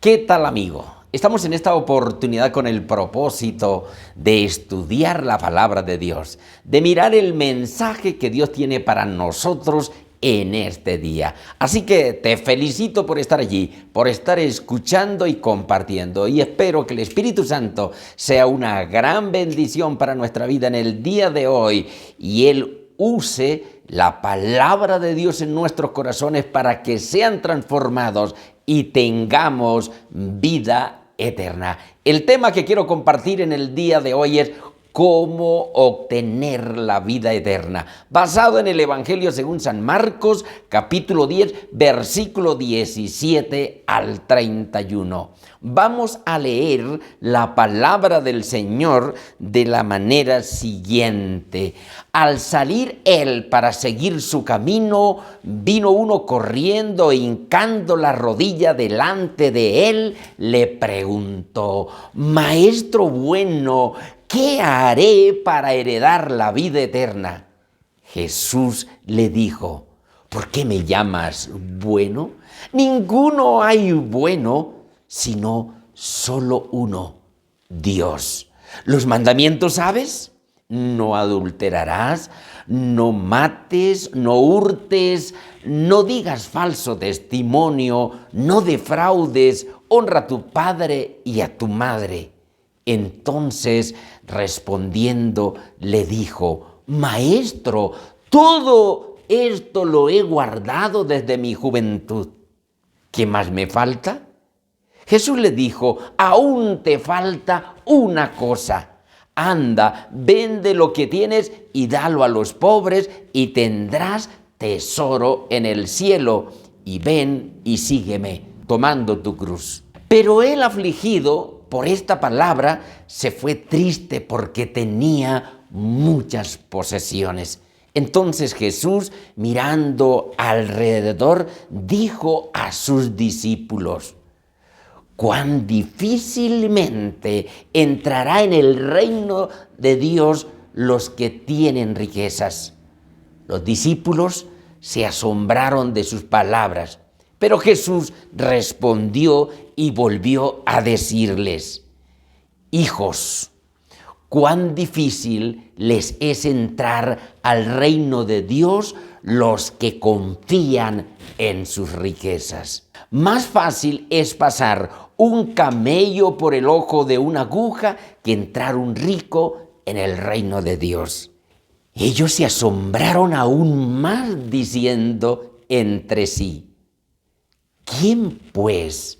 ¿Qué tal, amigo? Estamos en esta oportunidad con el propósito de estudiar la palabra de Dios, de mirar el mensaje que Dios tiene para nosotros en este día. Así que te felicito por estar allí, por estar escuchando y compartiendo, y espero que el Espíritu Santo sea una gran bendición para nuestra vida en el día de hoy y Él use la palabra de Dios en nuestros corazones para que sean transformados y tengamos vida eterna. El tema que quiero compartir en el día de hoy es cómo obtener la vida eterna, basado en el Evangelio según San Marcos, capítulo 10, versículo 17 al 31. Vamos a leer la palabra del Señor de la manera siguiente. Al salir él para seguir su camino, vino uno corriendo, hincando la rodilla delante de él, le preguntó: Maestro bueno, ¿qué haré para heredar la vida eterna? Jesús le dijo: ¿por qué me llamas bueno? Ninguno hay bueno, sino solo uno, Dios. ¿Los mandamientos sabes? No adulterarás, no mates, no hurtes, no digas falso testimonio, no defraudes, honra a tu padre y a tu madre. Entonces, respondiendo, le dijo: Maestro, todo esto lo he guardado desde mi juventud. ¿Qué más me falta? Jesús le dijo: aún te falta una cosa. Anda, vende lo que tienes y dalo a los pobres y tendrás tesoro en el cielo. Y ven y sígueme, tomando tu cruz. Pero él, afligido por esta palabra, se fue triste porque tenía muchas posesiones. Entonces Jesús, mirando alrededor, dijo a sus discípulos: cuán difícilmente entrará en el reino de Dios los que tienen riquezas. Los discípulos se asombraron de sus palabras, pero Jesús respondió y volvió a decirles: hijos, cuán difícil les es entrar al reino de Dios los que confían en sus riquezas. Más fácil es pasar un camello por el ojo de una aguja que entrar un rico en el reino de Dios. Ellos se asombraron aún más, diciendo entre sí: ¿quién, pues,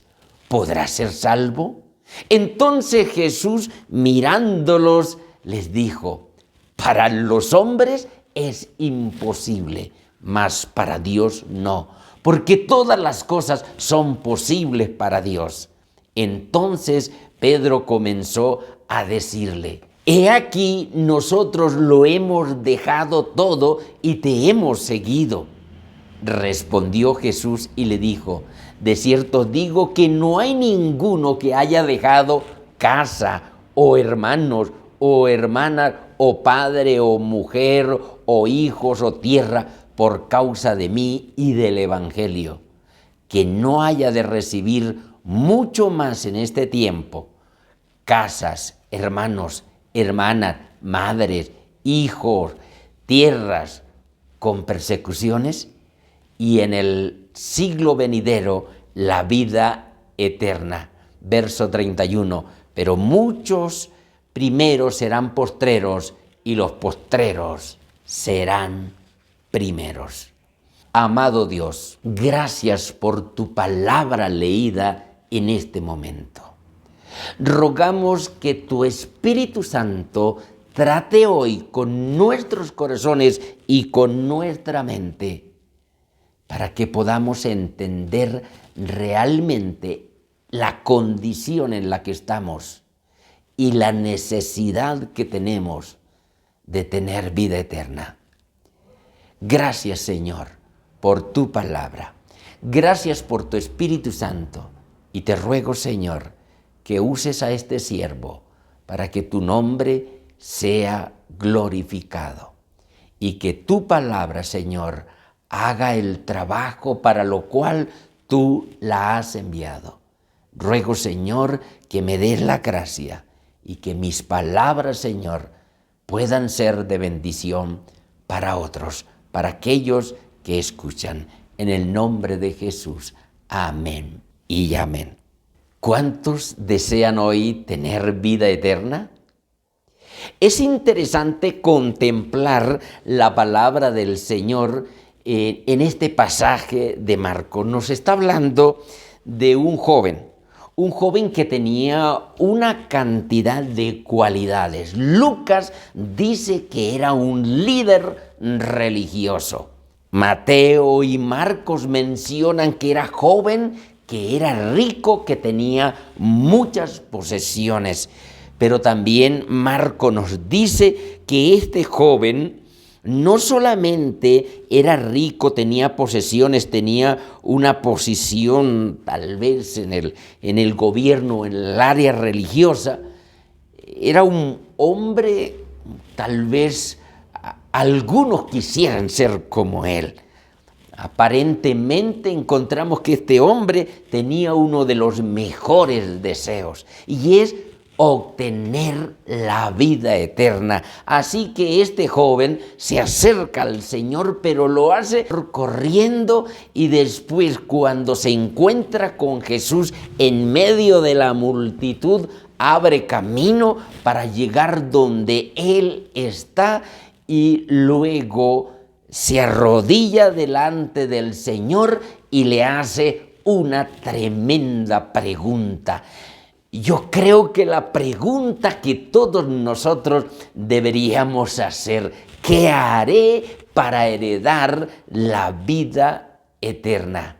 podrá ser salvo? Entonces Jesús, mirándolos, les dijo: para los hombres es imposible, mas para Dios no, porque todas las cosas son posibles para Dios. Entonces Pedro comenzó a decirle: he aquí, nosotros lo hemos dejado todo y te hemos seguido. Respondió Jesús y le dijo: de cierto digo que no hay ninguno que haya dejado casa, o hermanos, o hermanas, o padre, o mujer, o hijos, o tierra, por causa de mí y del Evangelio, que no haya de recibir mucho más en este tiempo: casas, hermanos, hermanas, madres, hijos, tierras, con persecuciones, y en el siglo venidero la vida eterna. Verso 31. Pero muchos primeros serán postreros y los postreros serán primeros. Amado Dios, gracias por tu palabra leída en este momento. Rogamos que tu Espíritu Santo trate hoy con nuestros corazones y con nuestra mente, para que podamos entender realmente la condición en la que estamos y la necesidad que tenemos de tener vida eterna. Gracias, Señor, por tu palabra. Gracias por tu Espíritu Santo. Y te ruego, Señor, que uses a este siervo para que tu nombre sea glorificado y que tu palabra, Señor, haga el trabajo para lo cual tú la has enviado. Ruego, Señor, que me des la gracia y que mis palabras, Señor, puedan ser de bendición para otros, para aquellos que escuchan. En el nombre de Jesús. Amén y amén. ¿Cuántos desean hoy tener vida eterna? Es interesante contemplar la palabra del Señor en este pasaje de Marcos. Nos está hablando de un joven que tenía una cantidad de cualidades. Lucas dice que era un líder religioso. Mateo y Marcos mencionan que era joven, que era rico, que tenía muchas posesiones. Pero también Marcos nos dice que este joven no solamente era rico, tenía posesiones, tenía una posición tal vez en el gobierno, en el área religiosa. Era un hombre, tal vez algunos quisieran ser como él. Aparentemente encontramos que este hombre tenía uno de los mejores deseos, y es obtener la vida eterna. Así que este joven se acerca al Señor, pero lo hace corriendo, y después, cuando se encuentra con Jesús en medio de la multitud, abre camino para llegar donde Él está, y luego se arrodilla delante del Señor y le hace una tremenda pregunta. Yo creo que la pregunta que todos nosotros deberíamos hacer: ¿qué haré para heredar la vida eterna?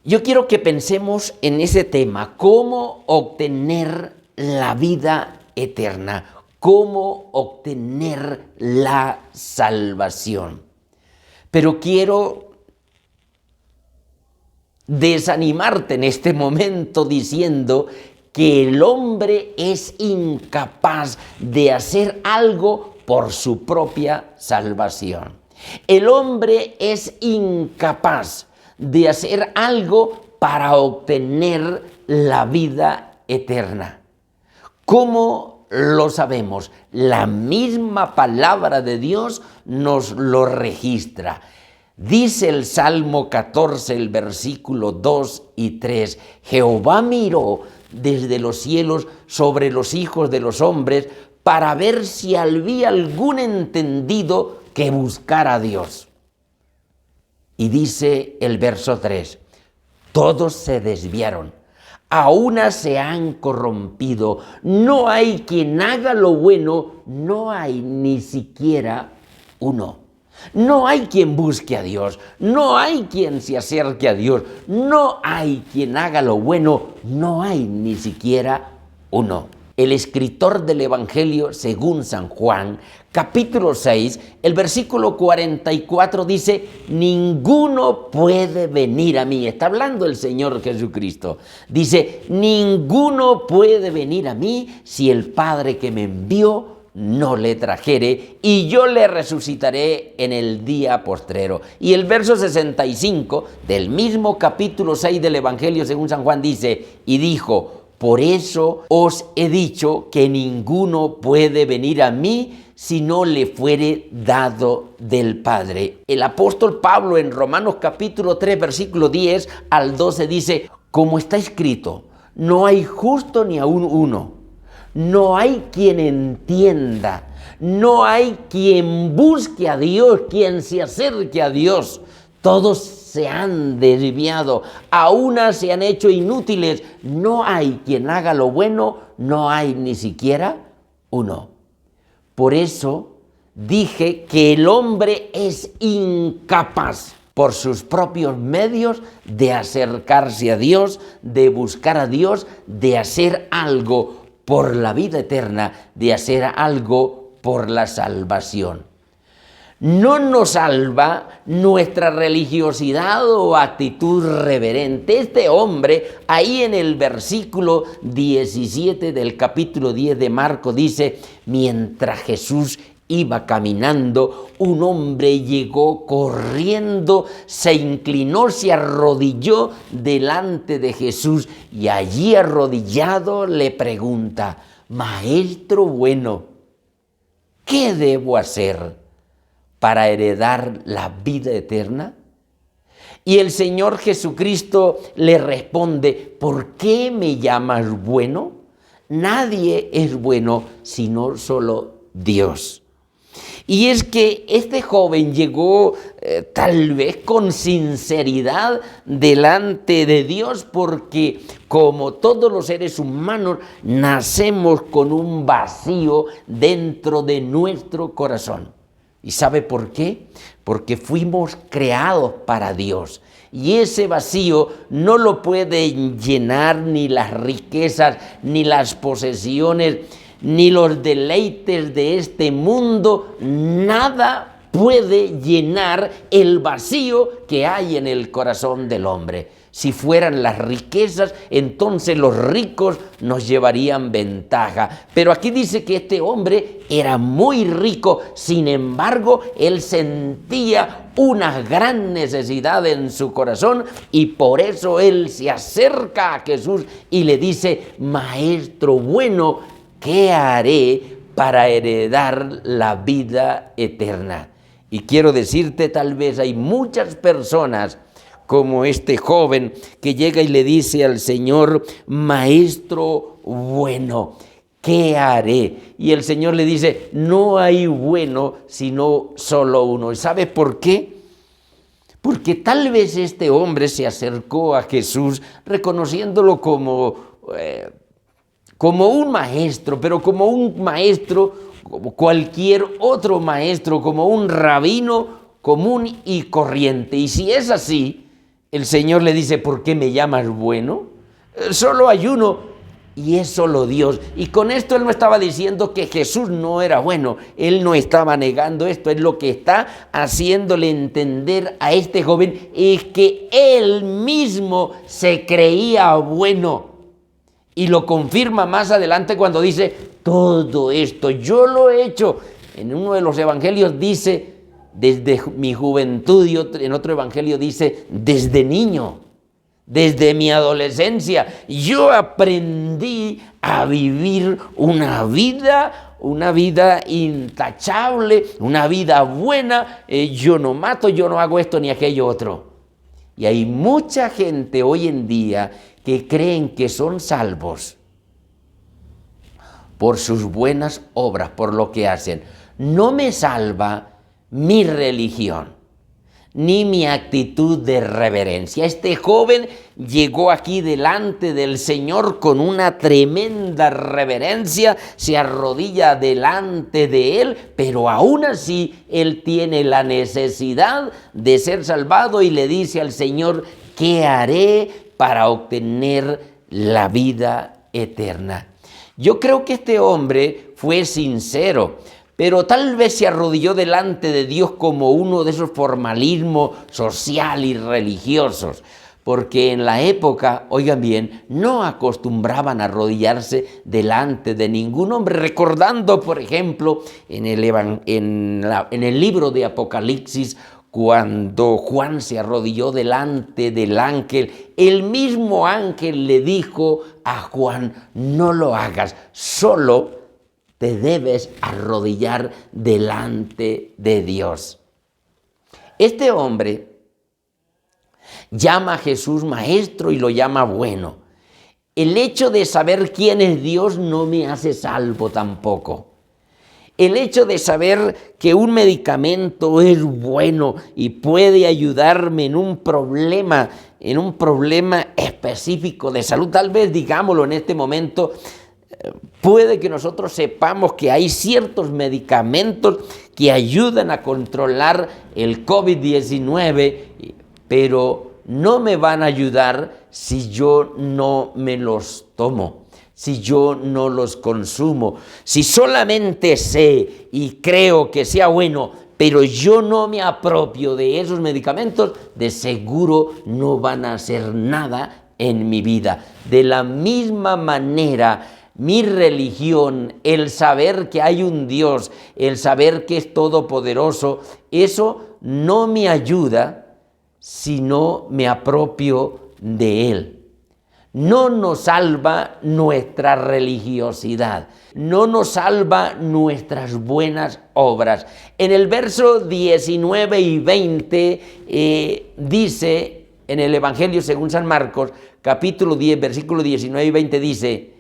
Yo quiero que pensemos en ese tema: ¿cómo obtener la vida eterna? ¿Cómo obtener la salvación? Pero quiero desanimarte en este momento diciendo que el hombre es incapaz de hacer algo por su propia salvación. El hombre es incapaz de hacer algo para obtener la vida eterna. ¿Cómo lo sabemos? La misma palabra de Dios nos lo registra. Dice el Salmo 14, el versículo 2 y 3, Jehová miró desde los cielos sobre los hijos de los hombres para ver si había algún entendido que buscara a Dios. Y dice el verso 3, todos se desviaron, a una se han corrompido, no hay quien haga lo bueno, no hay ni siquiera uno. No hay quien busque a Dios, no hay quien se acerque a Dios, no hay quien haga lo bueno, no hay ni siquiera uno. El escritor del Evangelio según San Juan, capítulo 6, el versículo 44 dice, ninguno puede venir a mí. Está hablando el Señor Jesucristo. Dice, ninguno puede venir a mí si el Padre que me envió no le trajere, y yo le resucitaré en el día postrero. Y el verso 65 del mismo capítulo 6 del Evangelio según San Juan dice, y dijo, por eso os he dicho que ninguno puede venir a mí si no le fuere dado del Padre. El apóstol Pablo en Romanos capítulo 3 versículo 10 al 12 dice, como está escrito, no hay justo ni aun uno. No hay quien entienda, no hay quien busque a Dios, quien se acerque a Dios. Todos se han desviado, a una se han hecho inútiles. No hay quien haga lo bueno, no hay ni siquiera uno. Por eso dije que el hombre es incapaz por sus propios medios de acercarse a Dios, de buscar a Dios, de hacer algo por la vida eterna, de hacer algo por la salvación. No nos salva nuestra religiosidad o actitud reverente. Este hombre, ahí en el versículo 17 del capítulo 10 de Marcos, dice, mientras Jesús Iba caminando, un hombre llegó corriendo, se inclinó, se arrodilló delante de Jesús y allí arrodillado le pregunta: Maestro bueno, ¿qué debo hacer para heredar la vida eterna? Y el Señor Jesucristo le responde: ¿por qué me llamas bueno? Nadie es bueno sino solo Dios. Y es que este joven llegó tal vez con sinceridad delante de Dios, porque como todos los seres humanos nacemos con un vacío dentro de nuestro corazón. ¿Y sabe por qué? Porque fuimos creados para Dios. Y ese vacío no lo pueden llenar ni las riquezas, ni las posesiones, ni los deleites de este mundo. Nada puede llenar el vacío que hay en el corazón del hombre. Si fueran las riquezas, entonces los ricos nos llevarían ventaja. Pero aquí dice que este hombre era muy rico, sin embargo, él sentía una gran necesidad en su corazón y por eso él se acerca a Jesús y le dice: Maestro bueno, ¿qué haré para heredar la vida eterna? Y quiero decirte, tal vez hay muchas personas como este joven que llega y le dice al Señor: Maestro bueno, ¿qué haré? Y el Señor le dice: no hay bueno sino solo uno. ¿Y sabe por qué? Porque tal vez este hombre se acercó a Jesús reconociéndolo como un maestro, pero como un maestro, como cualquier otro maestro, como un rabino común y corriente. Y si es así, el Señor le dice: ¿por qué me llamas bueno? Solo hay uno y es solo Dios. Y con esto él no estaba diciendo que Jesús no era bueno. Él no estaba negando esto. Es lo que está haciéndole entender a este joven, es que él mismo se creía bueno. Y lo confirma más adelante cuando dice: todo esto yo lo he hecho. En uno de los evangelios dice: desde mi juventud, y en otro evangelio dice: desde niño, desde mi adolescencia, yo aprendí a vivir una vida intachable, una vida buena. Yo no mato, yo no hago esto ni aquello otro. Y hay mucha gente hoy en día que creen que son salvos por sus buenas obras, por lo que hacen. No me salva mi religión, ni mi actitud de reverencia. Este joven llegó aquí delante del Señor con una tremenda reverencia, se arrodilla delante de Él, pero aún así Él tiene la necesidad de ser salvado y le dice al Señor: ¿qué haré para obtener la vida eterna? Yo creo que este hombre fue sincero, pero tal vez se arrodilló delante de Dios como uno de esos formalismos social y religiosos, porque en la época, oigan bien, no acostumbraban a arrodillarse delante de ningún hombre, recordando, por ejemplo, en el libro de Apocalipsis, cuando Juan se arrodilló delante del ángel, el mismo ángel le dijo a Juan: no lo hagas, solo te debes arrodillar delante de Dios. Este hombre llama a Jesús maestro y lo llama bueno. El hecho de saber quién es Dios no me hace salvo tampoco. El hecho de saber que un medicamento es bueno y puede ayudarme en un problema específico de salud, tal vez digámoslo en este momento, puede que nosotros sepamos que hay ciertos medicamentos que ayudan a controlar el COVID-19, pero no me van a ayudar si yo no me los tomo, si yo no los consumo. Si solamente sé y creo que sea bueno, pero yo no me apropio de esos medicamentos, de seguro no van a hacer nada en mi vida. De la misma manera, Mi religión, el saber que hay un Dios, el saber que es todopoderoso, eso no me ayuda si no me apropio de Él. No nos salva nuestra religiosidad, no nos salva nuestras buenas obras. En el verso 19 y 20 dice, en el Evangelio según San Marcos, capítulo 10, versículo 19 y 20 dice,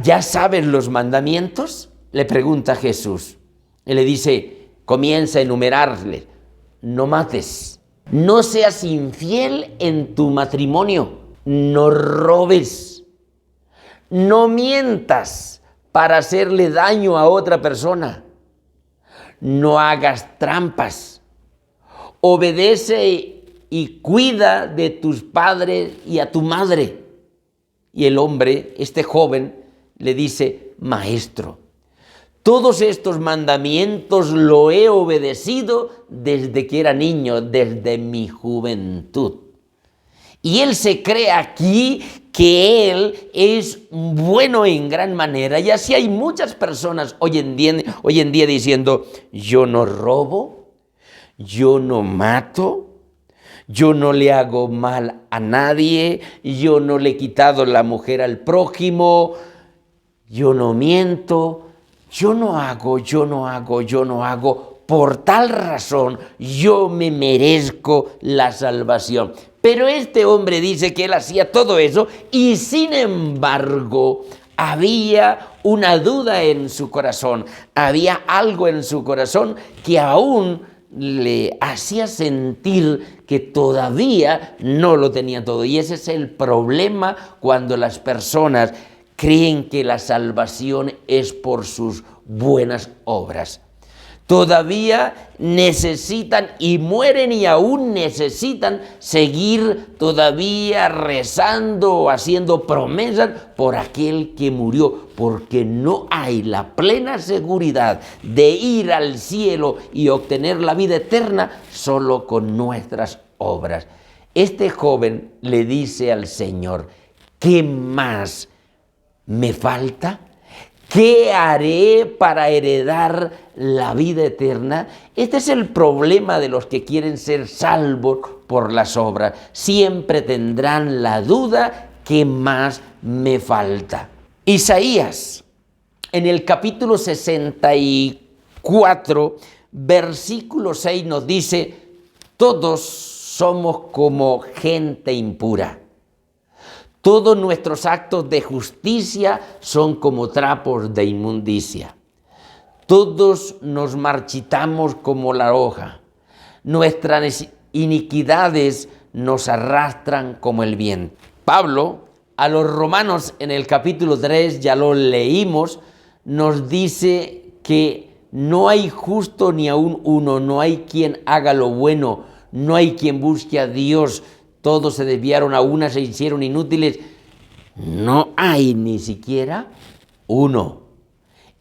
¿ya sabes los mandamientos? Le pregunta Jesús. Y le dice, comienza a enumerarles, no mates, no seas infiel en tu matrimonio, no robes, no mientas para hacerle daño a otra persona, no hagas trampas, obedece y cuida de tus padres y a tu madre. Y el hombre, este joven, le dice, maestro, todos estos mandamientos lo he obedecido desde que era niño, desde mi juventud. Y él se cree aquí que él es bueno en gran manera. Y así hay muchas personas hoy en día diciendo, yo no robo, yo no mato, yo no le hago mal a nadie, yo no le he quitado la mujer al prójimo, yo no miento, yo no hago. Por tal razón, yo me merezco la salvación. Pero este hombre dice que él hacía todo eso y sin embargo había una duda en su corazón, había algo en su corazón que aún le hacía sentir que todavía no lo tenía todo. Y ese es el problema cuando las personas creen que la salvación es por sus buenas obras. Todavía necesitan y mueren y aún necesitan seguir todavía rezando o haciendo promesas por aquel que murió, porque no hay la plena seguridad de ir al cielo y obtener la vida eterna solo con nuestras obras. Este joven le dice al Señor, ¿qué más me falta? ¿Qué haré para heredar la vida eterna? Este es el problema de los que quieren ser salvos por las obras. Siempre tendrán la duda, ¿qué más me falta? Isaías, en el capítulo 64, versículo 6 nos dice, todos somos como gente impura. Todos nuestros actos de justicia son como trapos de inmundicia. Todos nos marchitamos como la hoja. Nuestras iniquidades nos arrastran como el viento. Pablo, a los romanos en el capítulo 3, ya lo leímos, nos dice que no hay justo ni aun uno, no hay quien haga lo bueno, no hay quien busque a Dios. Todos se desviaron, a una se hicieron inútiles. No hay ni siquiera uno.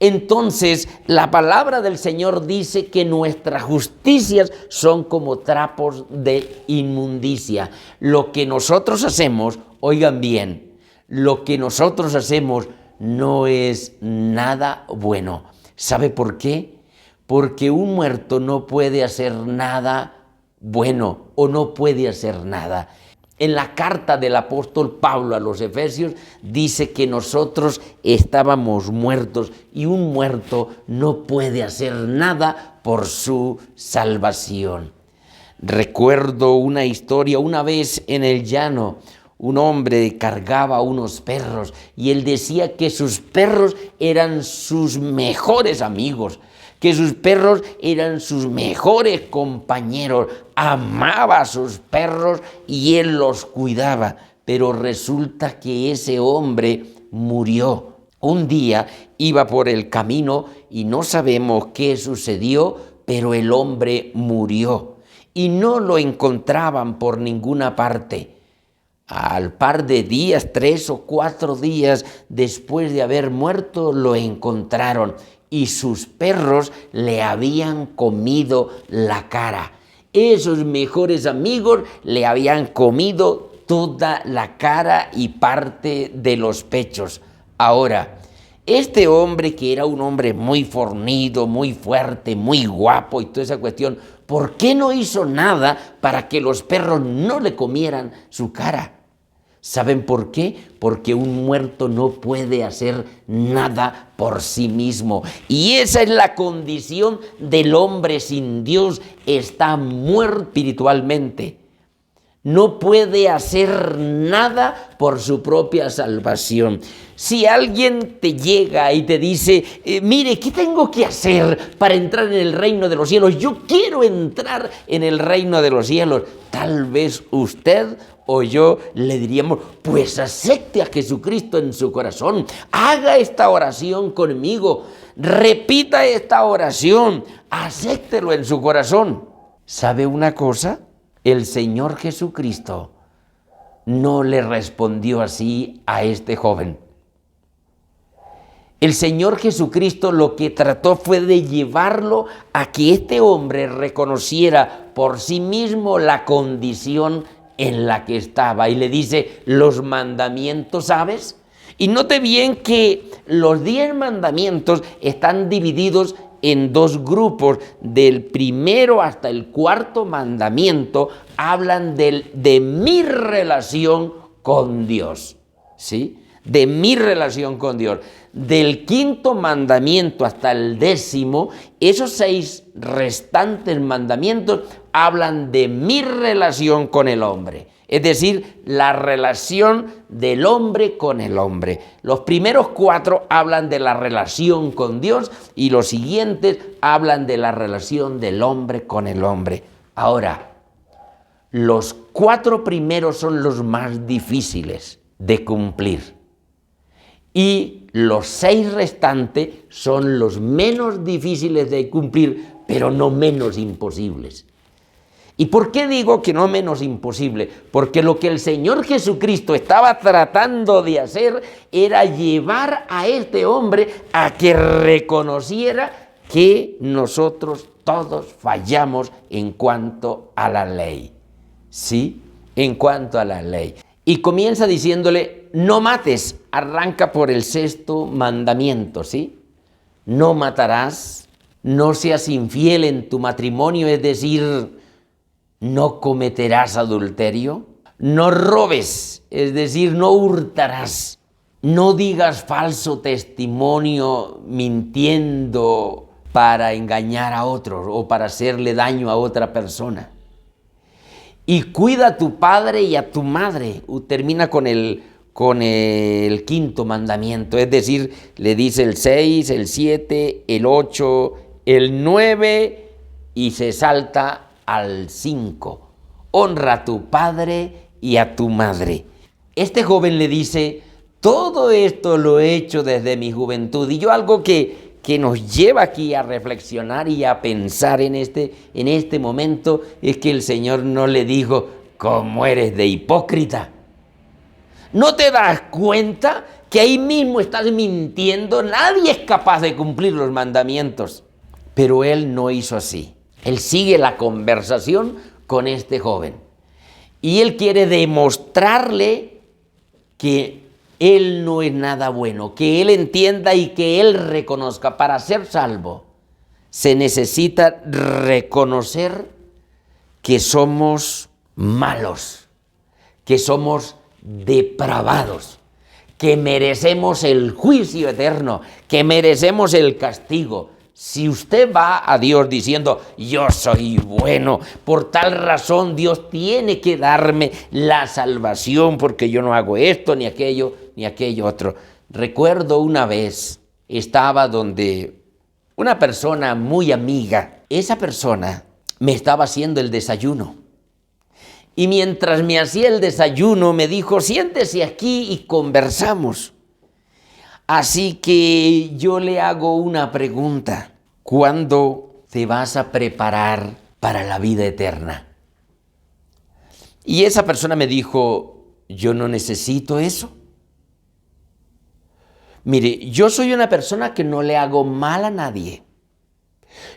Entonces, la palabra del Señor dice que nuestras justicias son como trapos de inmundicia. Lo que nosotros hacemos, oigan bien, lo que nosotros hacemos no es nada bueno. ¿Sabe por qué? Porque un muerto no puede hacer nada bueno o no puede hacer nada. En la carta del apóstol Pablo a los Efesios dice que nosotros estábamos muertos y un muerto no puede hacer nada por su salvación. Recuerdo una historia, una vez en el llano, un hombre cargaba unos perros y él decía que sus perros eran sus mejores amigos, que sus perros eran sus mejores compañeros, amaba a sus perros y él los cuidaba, pero resulta que ese hombre murió. Un día iba por el camino y no sabemos qué sucedió, pero el hombre murió y no lo encontraban por ninguna parte. Al par de días, 3 o 4 días después de haber muerto, lo encontraron y sus perros le habían comido la cara. Esos mejores amigos le habían comido toda la cara y parte de los pechos. Ahora, Este hombre, que era un hombre muy fornido, muy fuerte, muy guapo y toda esa cuestión, ¿por qué no hizo nada para que los perros no le comieran su cara? ¿Saben por qué? Porque un muerto no puede hacer nada por sí mismo. Y esa es la condición del hombre sin Dios. Está muerto espiritualmente. No puede hacer nada por su propia salvación. Si alguien te llega y te dice, mire, ¿qué tengo que hacer para entrar en el reino de los cielos? Yo quiero entrar en el reino de los cielos. Tal vez usted o yo le diríamos, pues acepte a Jesucristo en su corazón, haga esta oración conmigo, repita esta oración, acéptelo en su corazón. ¿Sabe una cosa? El Señor Jesucristo no le respondió así a este joven. El Señor Jesucristo lo que trató fue de llevarlo a que este hombre reconociera por sí mismo la condición en la que estaba, y le dice, los mandamientos, ¿sabes? Y note bien que los 10 mandamientos están divididos en 2 grupos. Del primero hasta el 4.º mandamiento hablan de mi relación con Dios, ¿sí? De mi relación con Dios. Del 5.º mandamiento hasta el 10.º, esos 6 restantes mandamientos hablan de mi relación con el hombre, es decir, la relación del hombre con el hombre. Los primeros 4 hablan de la relación con Dios y los siguientes hablan de la relación del hombre con el hombre. Ahora, los 4 primeros son los más difíciles de cumplir y los 6 restantes son los menos difíciles de cumplir, pero no menos imposibles. ¿Y por qué digo que no menos imposible? Porque lo que el Señor Jesucristo estaba tratando de hacer era llevar a este hombre a que reconociera que nosotros todos fallamos en cuanto a la ley. ¿Sí? En cuanto a la ley. Y comienza diciéndole, no mates, arranca por el 6.º mandamiento, ¿sí? No matarás, no seas infiel en tu matrimonio, es decir, no cometerás adulterio, no robes, es decir, no hurtarás, no digas falso testimonio mintiendo para engañar a otros o para hacerle daño a otra persona. Y cuida a tu padre y a tu madre. Termina con el 5.º mandamiento, es decir, le dice el 6, el 7, el 8, el 9 y se salta al 5. Honra a tu padre y a tu madre. Este joven le dice, todo esto lo he hecho desde mi juventud. Y yo algo que nos lleva aquí a reflexionar y a pensar en este momento es que el Señor no le dijo, ¿cómo eres de hipócrita? ¿No te das cuenta que ahí mismo estás mintiendo? Nadie es capaz de cumplir los mandamientos. Pero él no hizo así. Él sigue la conversación con este joven. Y él quiere demostrarle que él no es nada bueno, que él entienda y que él reconozca. Para ser salvo, se necesita reconocer que somos malos, que somos depravados, que merecemos el juicio eterno, que merecemos el castigo. Si usted va a Dios diciendo, yo soy bueno, por tal razón Dios tiene que darme la salvación porque yo no hago esto, ni aquello otro. Recuerdo una vez, estaba donde una persona muy amiga, esa persona me estaba haciendo el desayuno. Y mientras me hacía el desayuno me dijo, siéntese aquí y conversamos. Así que yo le hago una pregunta. ¿Cuándo te vas a preparar para la vida eterna? Y esa persona me dijo, yo no necesito eso. Mire, yo soy una persona que no le hago mal a nadie.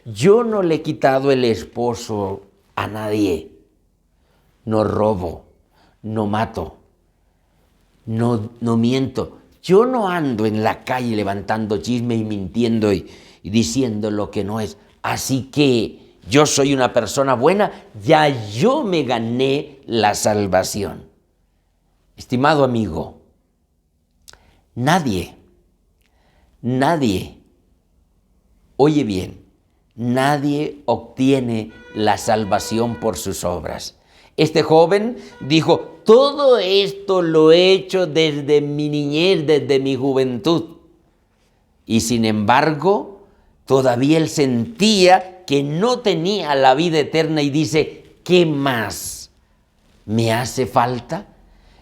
Yo no le he quitado el esposo a nadie. No robo, no mato, no miento. Yo no ando en la calle levantando chisme y mintiendo y diciendo lo que no es. Así que yo soy una persona buena, ya yo me gané la salvación. Estimado amigo, nadie, oye bien, nadie obtiene la salvación por sus obras. Este joven dijo, todo esto lo he hecho desde mi niñez, desde mi juventud. Y sin embargo, todavía él sentía que no tenía la vida eterna y dice, ¿qué más me hace falta?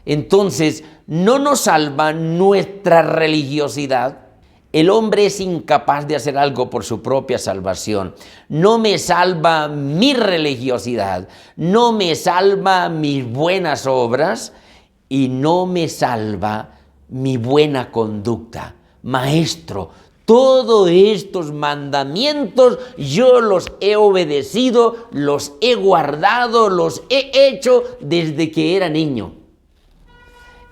Entonces, no nos salva nuestra religiosidad. El hombre es incapaz de hacer algo por su propia salvación. No me salva mi religiosidad, no me salva mis buenas obras y no me salva mi buena conducta. Maestro, todos estos mandamientos yo los he obedecido, los he guardado, los he hecho desde que era niño.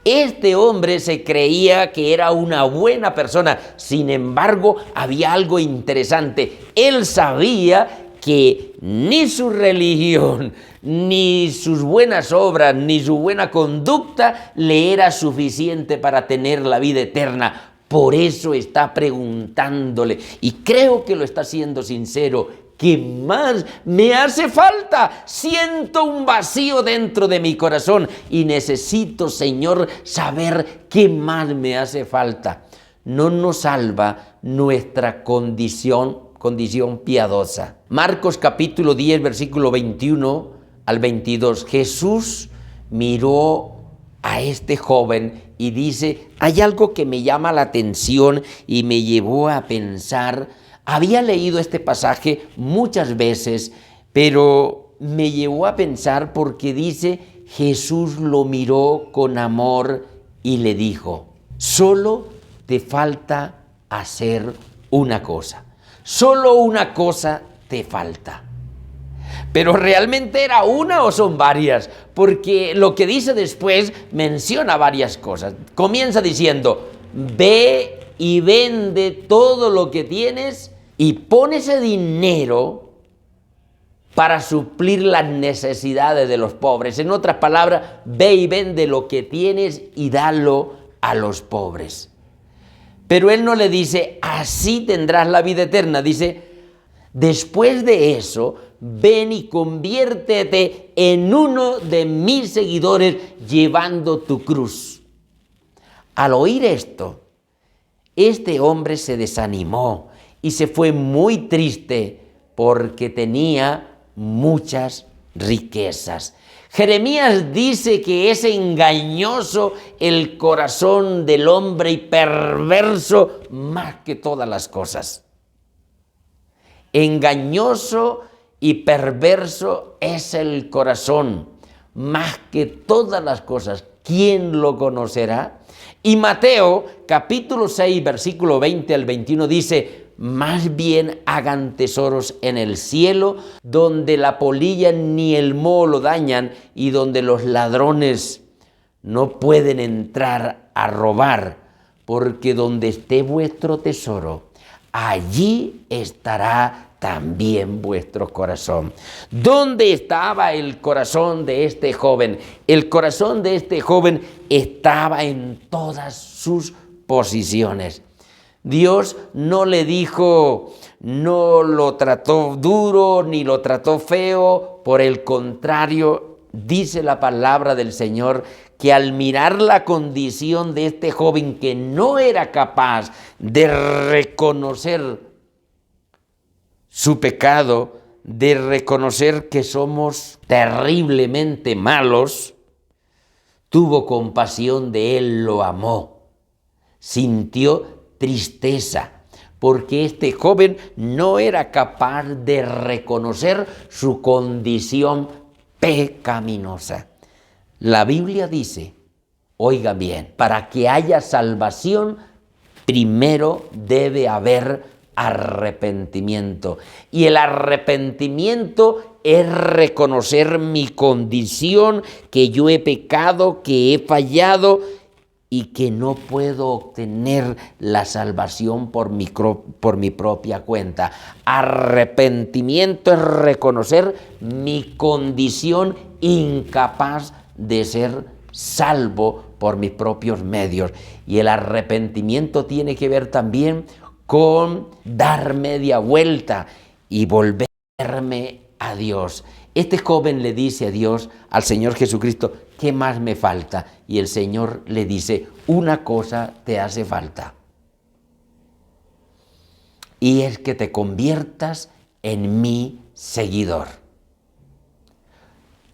Este hombre se creía que era una buena persona, sin embargo, había algo interesante. Él sabía que ni su religión, ni sus buenas obras, ni su buena conducta le era suficiente para tener la vida eterna. Por eso está preguntándole, y creo que lo está siendo sincero, ¿qué más me hace falta? Siento un vacío dentro de mi corazón y necesito, Señor, saber qué más me hace falta. No nos salva nuestra condición piadosa. Marcos capítulo 10, versículo 21 al 22. Jesús miró a este joven y dice, hay algo que me llama la atención y me llevó a pensar. Había leído este pasaje muchas veces, pero me llevó a pensar porque dice, Jesús lo miró con amor y le dijo, solo te falta hacer una cosa. Solo una cosa te falta. Pero realmente era una o son varias, porque lo que dice después menciona varias cosas. Comienza diciendo, ve y vende todo lo que tienes y pon ese dinero para suplir las necesidades de los pobres. En otras palabras, ve y vende lo que tienes y dalo a los pobres. Pero él no le dice, así tendrás la vida eterna. Dice, después de eso, ven y conviértete en uno de mis seguidores llevando tu cruz. Al oír esto, este hombre se desanimó y se fue muy triste porque tenía muchas riquezas. Jeremías dice que es engañoso el corazón del hombre y perverso más que todas las cosas. Engañoso y perverso es el corazón más que todas las cosas. ¿Quién lo conocerá? Y Mateo capítulo 6 versículo 20 al 21 dice, más bien hagan tesoros en el cielo, donde la polilla ni el moho lo dañan y donde los ladrones no pueden entrar a robar, porque donde esté vuestro tesoro, allí estará también vuestro corazón. ¿Dónde estaba el corazón de este joven? El corazón de este joven estaba en todas sus posiciones. Dios no le dijo, no lo trató duro ni lo trató feo, por el contrario, dice la palabra del Señor que al mirar la condición de este joven que no era capaz de reconocer su pecado, de reconocer que somos terriblemente malos, tuvo compasión de él, lo amó, sintió tristeza, porque este joven no era capaz de reconocer su condición pecaminosa. La Biblia dice, oiga bien, para que haya salvación, primero debe haber arrepentimiento. Y el arrepentimiento es reconocer mi condición, que yo he pecado, que he fallado y que no puedo obtener la salvación por mi propia cuenta. Arrepentimiento es reconocer mi condición incapaz de ser salvo por mis propios medios. Y el arrepentimiento tiene que ver también con dar media vuelta y volverme a Dios. Este joven le dice a Dios, al Señor Jesucristo, ¿qué más me falta? Y el Señor le dice, una cosa te hace falta. Y es que te conviertas en mi seguidor.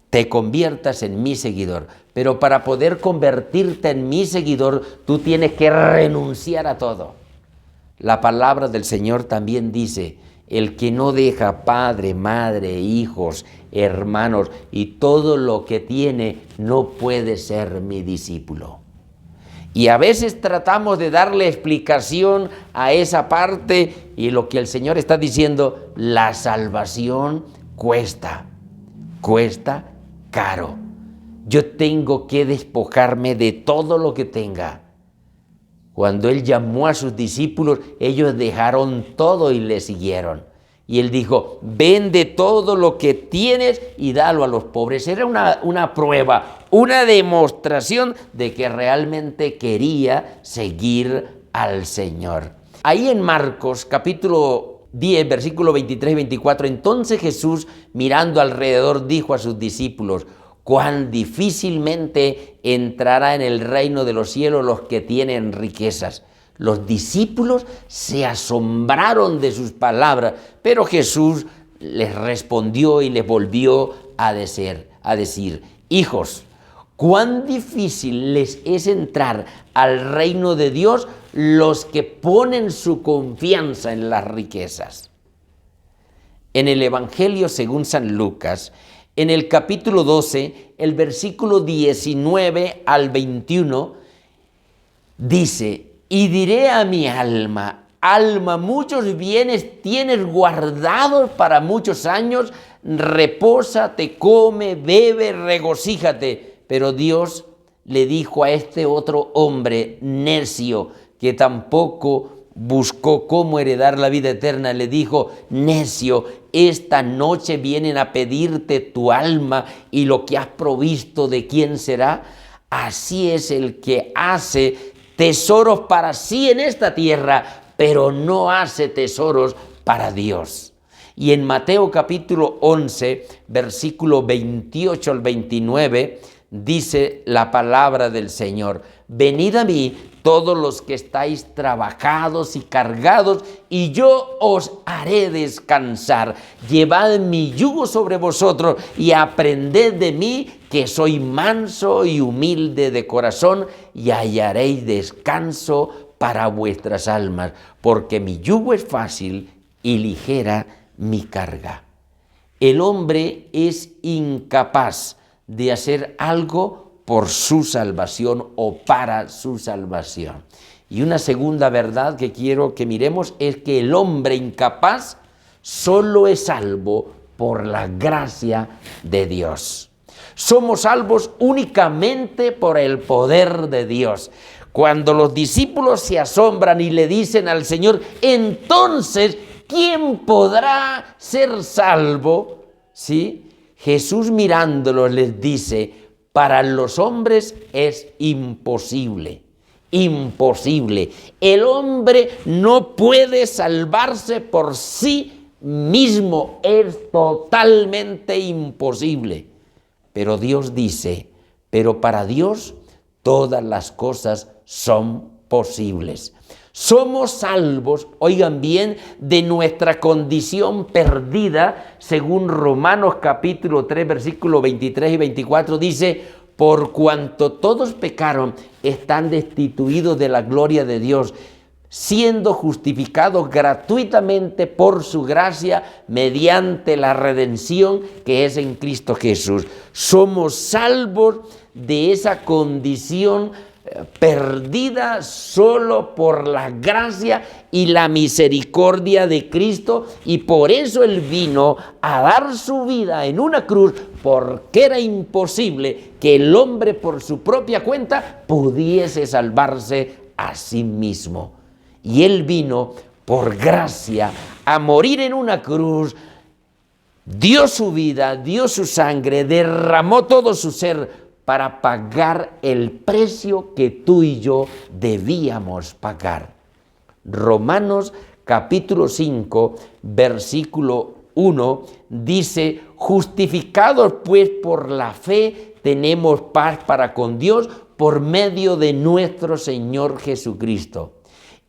Te conviertas en mi seguidor. Pero para poder convertirte en mi seguidor, tú tienes que renunciar a todo. La palabra del Señor también dice, el que no deja padre, madre, hijos, hermanos y todo lo que tiene, no puede ser mi discípulo. Y a veces tratamos de darle explicación a esa parte y lo que el Señor está diciendo, la salvación cuesta caro. Yo tengo que despojarme de todo lo que tenga. Cuando Él llamó a sus discípulos, ellos dejaron todo y le siguieron. Y Él dijo, vende todo lo que tienes y dalo a los pobres. Era una prueba, una demostración de que realmente quería seguir al Señor. Ahí en Marcos, capítulo 10, versículo 23 y 24, entonces Jesús, mirando alrededor, dijo a sus discípulos, cuán difícilmente entrará en el reino de los cielos los que tienen riquezas. Los discípulos se asombraron de sus palabras, pero Jesús les respondió y les volvió a decir, hijos, cuán difícil les es entrar al reino de Dios los que ponen su confianza en las riquezas. En el Evangelio según San Lucas, en el capítulo 12, el versículo 19 al 21, dice, y diré a mi alma, alma, muchos bienes tienes guardados para muchos años, repósate, come, bebe, regocíjate. Pero Dios le dijo a este otro hombre necio, que tampoco buscó cómo heredar la vida eterna, le dijo, necio, esta noche vienen a pedirte tu alma y lo que has provisto, ¿de quién será? Así es el que hace tesoros para sí en esta tierra, pero no hace tesoros para Dios. Y en Mateo capítulo 11, versículo 28 al 29, dice la palabra del Señor, venid a mí todos los que estáis trabajados y cargados, y yo os haré descansar. Llevad mi yugo sobre vosotros y aprended de mí, que soy manso y humilde de corazón, y hallaréis descanso para vuestras almas, porque mi yugo es fácil y ligera mi carga. El hombre es incapaz de hacer algo por su salvación o para su salvación. Y una segunda verdad que quiero que miremos es que el hombre incapaz solo es salvo por la gracia de Dios. Somos salvos únicamente por el poder de Dios. Cuando los discípulos se asombran y le dicen al Señor, entonces, ¿quién podrá ser salvo? ¿Sí? Jesús mirándolos les dice, para los hombres es imposible, imposible. El hombre no puede salvarse por sí mismo, es totalmente imposible. Pero Dios dice, pero para Dios todas las cosas son posibles. Somos salvos, oigan bien, de nuestra condición perdida, según Romanos capítulo 3, versículos 23 y 24, dice, por cuanto todos pecaron, están destituidos de la gloria de Dios, siendo justificados gratuitamente por su gracia mediante la redención que es en Cristo Jesús. Somos salvos de esa condición perdida solo por la gracia y la misericordia de Cristo, y por eso Él vino a dar su vida en una cruz, porque era imposible que el hombre por su propia cuenta pudiese salvarse a sí mismo. Y Él vino por gracia a morir en una cruz, dio su vida, dio su sangre, derramó todo su ser para pagar el precio que tú y yo debíamos pagar. Romanos capítulo 5, versículo 1 dice: justificados pues por la fe, tenemos paz para con Dios por medio de nuestro Señor Jesucristo.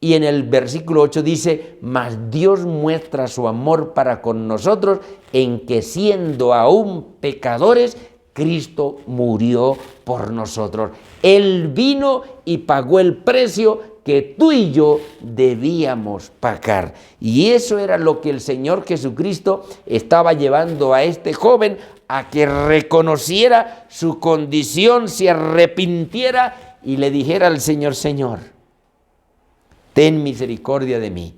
Y en el versículo 8 dice: mas Dios muestra su amor para con nosotros en que siendo aún pecadores, Cristo murió por nosotros. Él vino y pagó el precio que tú y yo debíamos pagar. Y eso era lo que el Señor Jesucristo estaba llevando a este joven, a que reconociera su condición, se arrepintiera y le dijera al Señor: Señor, ten misericordia de mí,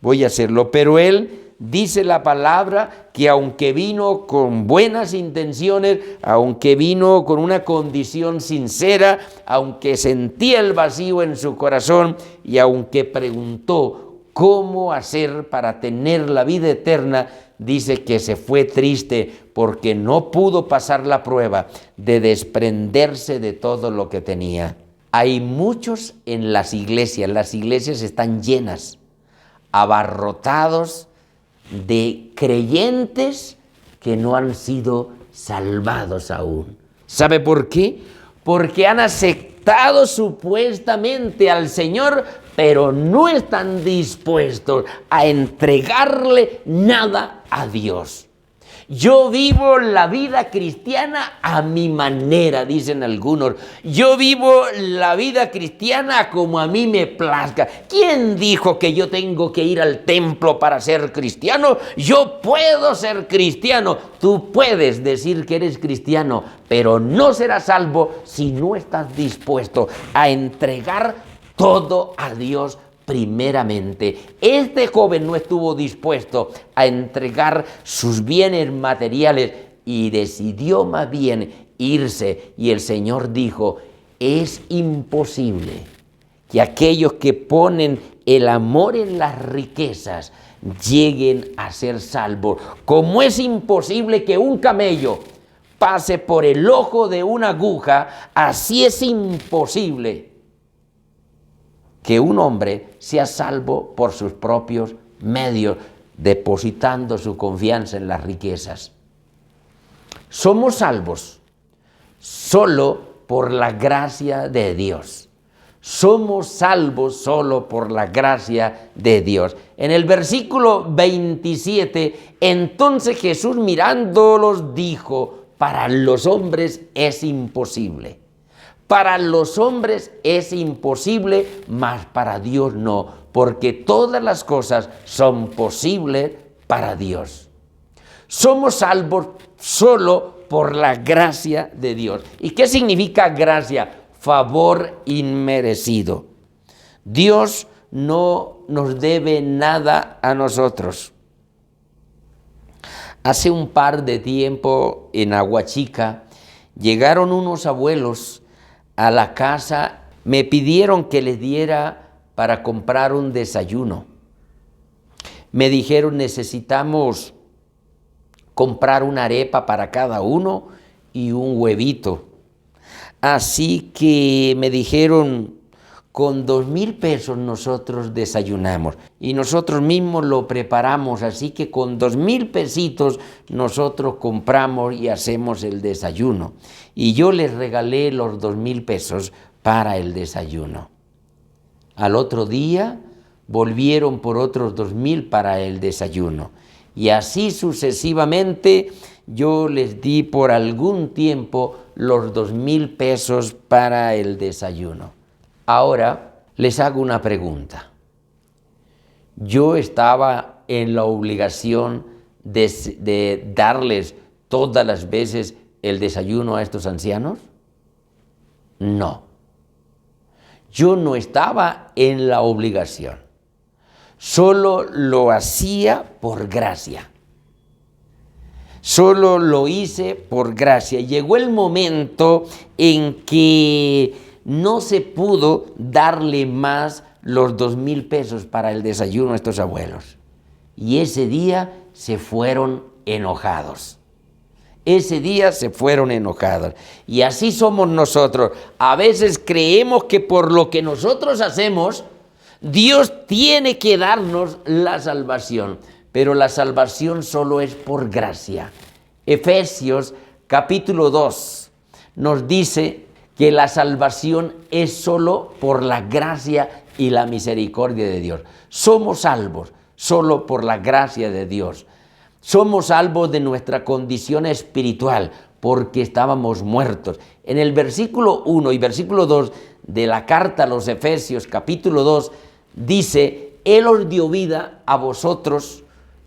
voy a hacerlo. Pero él dice la palabra que aunque vino con buenas intenciones, aunque vino con una condición sincera, aunque sentía el vacío en su corazón y aunque preguntó cómo hacer para tener la vida eterna, dice que se fue triste porque no pudo pasar la prueba de desprenderse de todo lo que tenía. Hay muchos en las iglesias están llenas, abarrotados de creyentes que no han sido salvados aún. ¿Sabe por qué? Porque han aceptado supuestamente al Señor, pero no están dispuestos a entregarle nada a Dios. Yo vivo la vida cristiana a mi manera, dicen algunos. Yo vivo la vida cristiana como a mí me plazca. ¿Quién dijo que yo tengo que ir al templo para ser cristiano? Yo puedo ser cristiano. Tú puedes decir que eres cristiano, pero no serás salvo si no estás dispuesto a entregar todo a Dios primeramente. Este joven no estuvo dispuesto a entregar sus bienes materiales y decidió más bien irse. Y el Señor dijo: es imposible que aquellos que ponen el amor en las riquezas lleguen a ser salvos. Como es imposible que un camello pase por el ojo de una aguja, así es imposible que un hombre sea salvo por sus propios medios, depositando su confianza en las riquezas. Somos salvos solo por la gracia de Dios. Somos salvos solo por la gracia de Dios. En el versículo 27, entonces Jesús mirándolos dijo: para los hombres es imposible. Para los hombres es imposible, mas para Dios no, porque todas las cosas son posibles para Dios. Somos salvos solo por la gracia de Dios. ¿Y qué significa gracia? Favor inmerecido. Dios no nos debe nada a nosotros. Hace un par de tiempo en Aguachica llegaron unos abuelos a la casa, me pidieron que les diera para comprar un desayuno. Me dijeron: necesitamos comprar una arepa para cada uno y un huevito. Así que me dijeron: con 2,000 pesos nosotros desayunamos y nosotros mismos lo preparamos, así que con 2,000 pesitos nosotros compramos y hacemos el desayuno. Y yo les regalé los 2,000 pesos para el desayuno. Al otro día volvieron por otros 2,000 para el desayuno. Y así sucesivamente yo les di por algún tiempo los 2,000 pesos para el desayuno. Ahora les hago una pregunta. ¿Yo estaba en la obligación de darles todas las veces el desayuno a estos ancianos? No. yo no estaba en la obligación. Solo lo hacía por gracia. Solo lo hice por gracia. Llegó el momento en que no se pudo darle más los 2,000 pesos para el desayuno a estos abuelos. Y ese día se fueron enojados. Ese día se fueron enojados. Y así somos nosotros. A veces creemos que por lo que nosotros hacemos, Dios tiene que darnos la salvación. Pero la salvación solo es por gracia. Efesios capítulo 2 nos dice que la salvación es solo por la gracia y la misericordia de Dios. Somos salvos solo por la gracia de Dios. Somos salvos de nuestra condición espiritual porque estábamos muertos. En el versículo 1 y versículo 2 de la carta a los Efesios capítulo 2 dice: Él os dio vida a vosotros.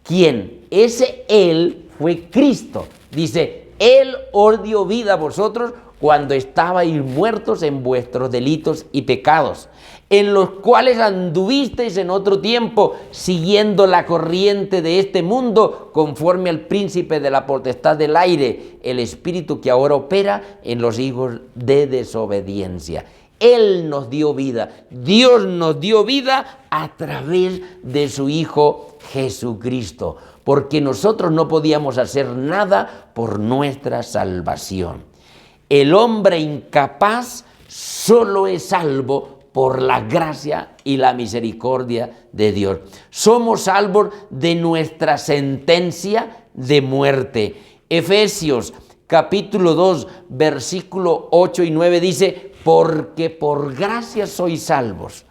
¿Quién? Ese Él fue Cristo. Dice: Él os dio vida a vosotros cuando estabais muertos en vuestros delitos y pecados, en los cuales anduvisteis en otro tiempo, siguiendo la corriente de este mundo, conforme al príncipe de la potestad del aire, el espíritu que ahora opera en los hijos de desobediencia. Él nos dio vida. Dios nos dio vida a través de su Hijo Jesucristo, porque nosotros no podíamos hacer nada por nuestra salvación. El hombre incapaz solo es salvo por la gracia y la misericordia de Dios. Somos salvos de nuestra sentencia de muerte. Efesios capítulo 2, versículo 8 y 9 dice: porque por gracia sois salvos,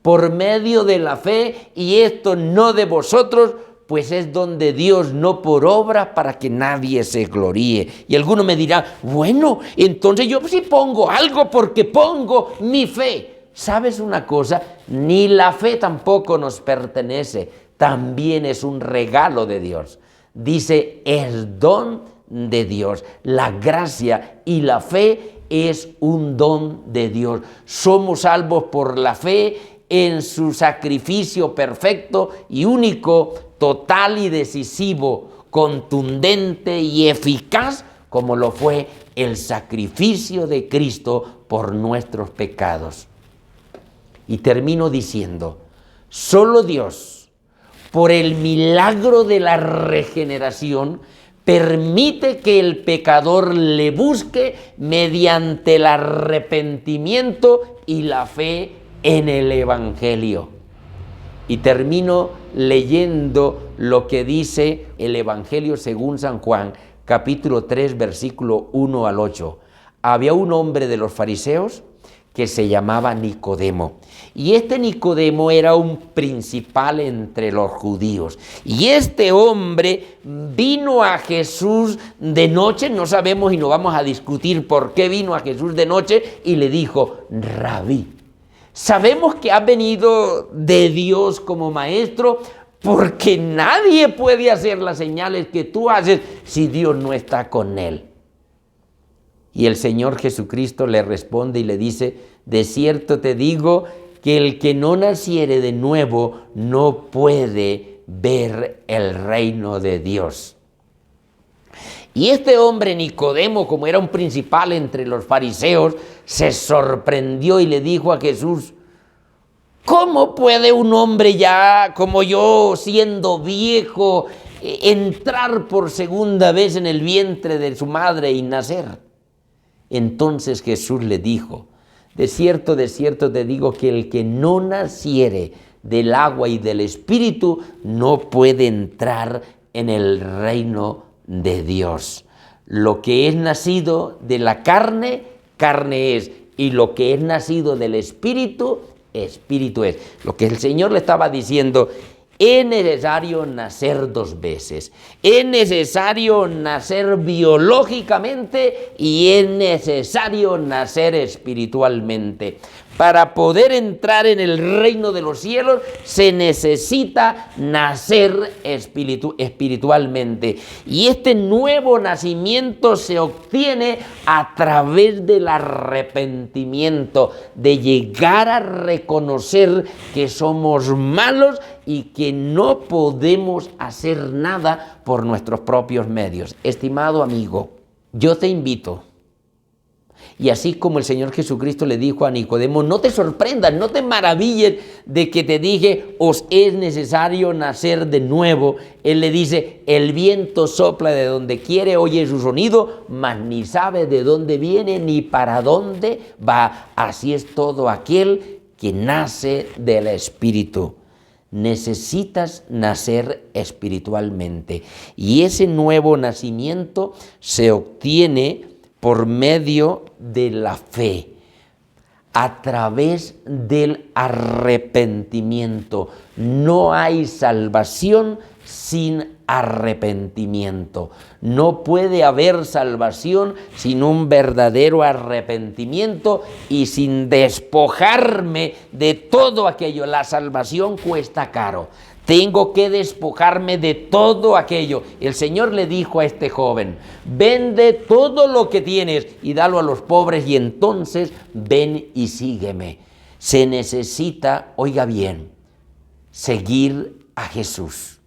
por medio de la fe, y esto no de vosotros, pues es don de Dios, no por obra, para que nadie se gloríe. Y alguno me dirá: bueno, entonces yo sí pongo algo porque pongo mi fe. ¿Sabes una cosa? Ni la fe tampoco nos pertenece, también es un regalo de Dios. Dice: es don de Dios. La gracia y la fe es un don de Dios. Somos salvos por la fe en su sacrificio perfecto y único, total y decisivo, contundente y eficaz, como lo fue el sacrificio de Cristo por nuestros pecados. Y termino diciendo: solo Dios, por el milagro de la regeneración, permite que el pecador le busque mediante el arrepentimiento y la fe en el Evangelio. Y termino leyendo lo que dice el Evangelio según San Juan, capítulo 3, versículo 1 al 8. Había un hombre de los fariseos que se llamaba Nicodemo. Y este Nicodemo era un principal entre los judíos. Y este hombre vino a Jesús de noche, no sabemos y no vamos a discutir por qué vino a Jesús de noche, y le dijo: Rabí, sabemos que has venido de Dios como maestro, porque nadie puede hacer las señales que tú haces si Dios no está con él. Y el Señor Jesucristo le responde y le dice: de cierto te digo que el que no naciere de nuevo no puede ver el reino de Dios. Y este hombre Nicodemo, como era un principal entre los fariseos, se sorprendió y le dijo a Jesús: ¿cómo puede un hombre ya como yo, siendo viejo, entrar por segunda vez en el vientre de su madre y nacer? Entonces Jesús le dijo: de cierto te digo que el que no naciere del agua y del Espíritu no puede entrar en el reino de Dios. Lo que es nacido de la carne, carne es, y lo que es nacido del Espíritu, Espíritu es. Lo que el Señor le estaba diciendo: es necesario nacer dos veces. Es necesario nacer biológicamente y es necesario nacer espiritualmente. Para poder entrar en el reino de los cielos se necesita nacer espiritualmente. Y este nuevo nacimiento se obtiene a través del arrepentimiento, de llegar a reconocer que somos malos y que no podemos hacer nada por nuestros propios medios. Estimado amigo, yo te invito. Y así como el Señor Jesucristo le dijo a Nicodemo, no te sorprendas, no te maravilles de que te dije, os es necesario nacer de nuevo. Él le dice, el viento sopla de donde quiere, oye su sonido, mas ni sabe de dónde viene ni para dónde va. Así es todo aquel que nace del Espíritu. Necesitas nacer espiritualmente. Y ese nuevo nacimiento se obtiene por medio de la fe, a través del arrepentimiento. No hay salvación sin arrepentimiento. No puede haber salvación sin un verdadero arrepentimiento y sin despojarme de todo aquello. La salvación cuesta caro. Tengo que despojarme de todo aquello. El Señor le dijo a este joven, vende todo lo que tienes y dalo a los pobres y entonces ven y sígueme. Se necesita, oiga bien, seguir a Jesús.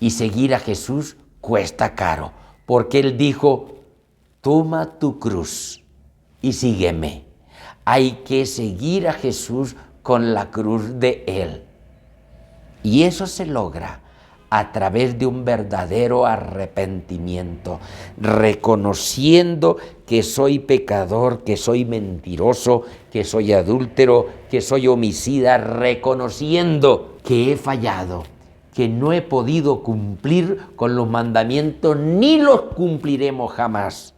Y seguir a Jesús cuesta caro, porque Él dijo, toma tu cruz y sígueme. Hay que seguir a Jesús con la cruz de Él. Y eso se logra a través de un verdadero arrepentimiento, reconociendo que soy pecador, que soy mentiroso, que soy adúltero, que soy homicida, reconociendo que he fallado, que no he podido cumplir con los mandamientos, ni los cumpliremos jamás.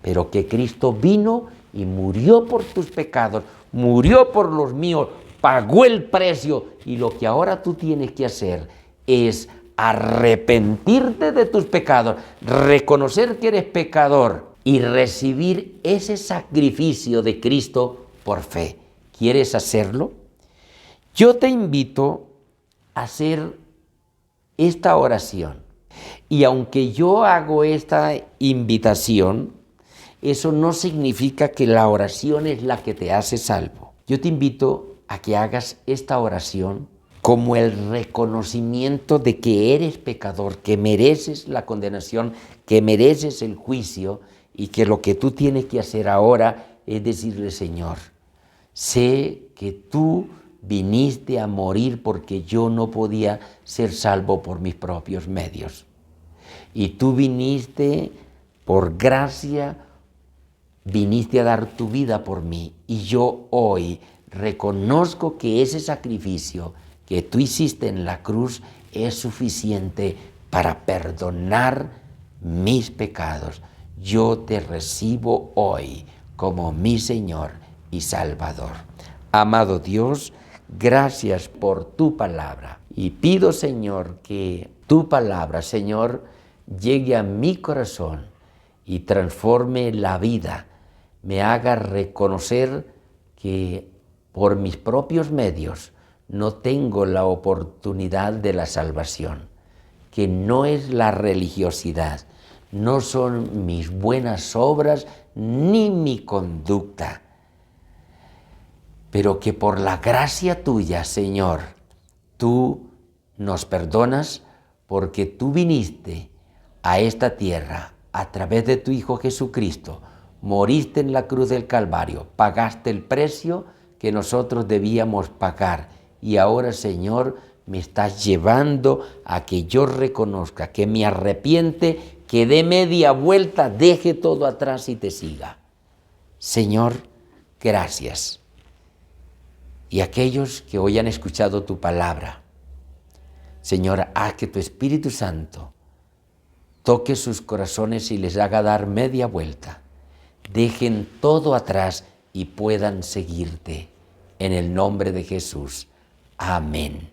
Pero que Cristo vino y murió por tus pecados, murió por los míos, pagó el precio, y lo que ahora tú tienes que hacer es arrepentirte de tus pecados, reconocer que eres pecador y recibir ese sacrificio de Cristo por fe. ¿Quieres hacerlo? Yo te invito a hacer esta oración. Y aunque yo hago esta invitación, eso no significa que la oración es la que te hace salvo. Yo te invito a que hagas esta oración como el reconocimiento de que eres pecador, que mereces la condenación, que mereces el juicio y que lo que tú tienes que hacer ahora es decirle, Señor, sé que tú viniste a morir porque yo no podía ser salvo por mis propios medios. Y tú viniste por gracia, viniste a dar tu vida por mí. Y yo hoy reconozco que ese sacrificio que tú hiciste en la cruz es suficiente para perdonar mis pecados. Yo te recibo hoy como mi Señor y Salvador. Amado Dios, gracias por tu palabra. Y pido, Señor, que tu palabra, Señor, llegue a mi corazón y transforme la vida, me haga reconocer que por mis propios medios no tengo la oportunidad de la salvación, que no es la religiosidad, no son mis buenas obras ni mi conducta, pero que por la gracia tuya, Señor, tú nos perdonas porque tú viniste a esta tierra a través de tu Hijo Jesucristo, moriste en la cruz del Calvario, pagaste el precio que nosotros debíamos pagar. Y ahora, Señor, me estás llevando a que yo reconozca, que me arrepiente, que dé media vuelta, deje todo atrás y te siga. Señor, gracias. Y aquellos que hoy han escuchado tu palabra, Señor, haz que tu Espíritu Santo toque sus corazones y les haga dar media vuelta. Dejen todo atrás y puedan seguirte. En el nombre de Jesús. Amén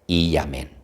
y amén.